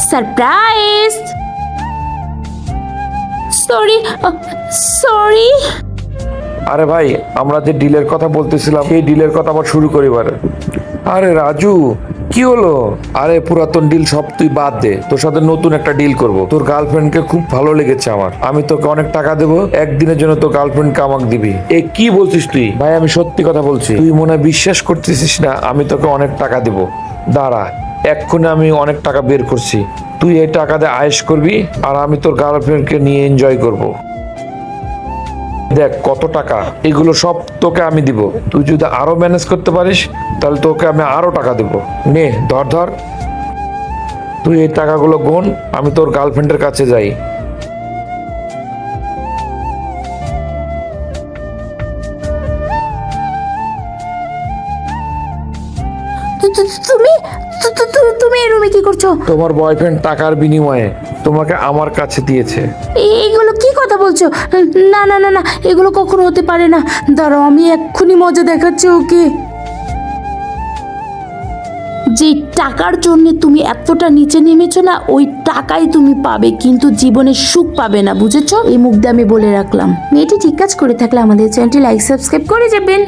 Surprise. Sorry sorry. আরে ভাই, আমরা যে ডিলের কথা বলতেছিলাম সেই ডিলের কথা আবার শুরু করিবার। আরে রাজু, কি হলো? আরে পুরাতন ডিল সব তুই বাদ দে, তোর সাথে নতুন একটা ডিল করব। তোর গার্লফ্রেন্ডকে খুব ভালো লেগেছে আমার, আমি তোকে অনেক টাকা দেবো, একদিনের জন্য তোর গার্লফ্রেন্ডকে আমাকে দিবি। এ কি বলছিস তুই? ভাই আমি সত্যি কথা বলছি, তুই মনে হয় বিশ্বাস করতেছিস না। আমি তোকে অনেক টাকা দেবো, দাঁড়া, এক্ষুনি আমি অনেক টাকা বের করছি। তুই এই টাকা দিয়ে আয়েশ করবি আর আমি তোর গার্লফ্রেন্ডকে নিয়ে এনজয় করব। দেখ কত টাকা, এগুলো সব তোকে আমি দিব। তুই যদি আরো ম্যানেজ করতে পারিস তাহলে তোকে আমি আরো টাকা দেব। নে ধর ধর, তুই এই টাকাগুলো গুন, আমি তোর গার্লফ্রেন্ডের কাছে যাই। তুমি তুমি এই রুমে কি করছো? তোমার বয়ফ্রেন্ড টাকার বিনিময়ে তোমাকে আমার কাছে দিয়েছে। এগুলো কি কথা বলছো? না না না না, এগুলো কখনো হতে পারে না। দাঁড়াও, আমি এক্ষুনি মজা দেখাচ্ছি ওকে। যে টাকার জন্য তুমি এতটা নিচে নেমেছো না, ওই টাকাই তুমি পাবে, কিন্তু জীবনে সুখ পাবে না, বুঝেছো? এই মুখ দিয়ে আমি বলে রাখলাম। মেয়েটি ঠিক কাজ করে থাকলে আমাদের চ্যানেলটি লাইক সাবস্ক্রাইব করে যাবেন।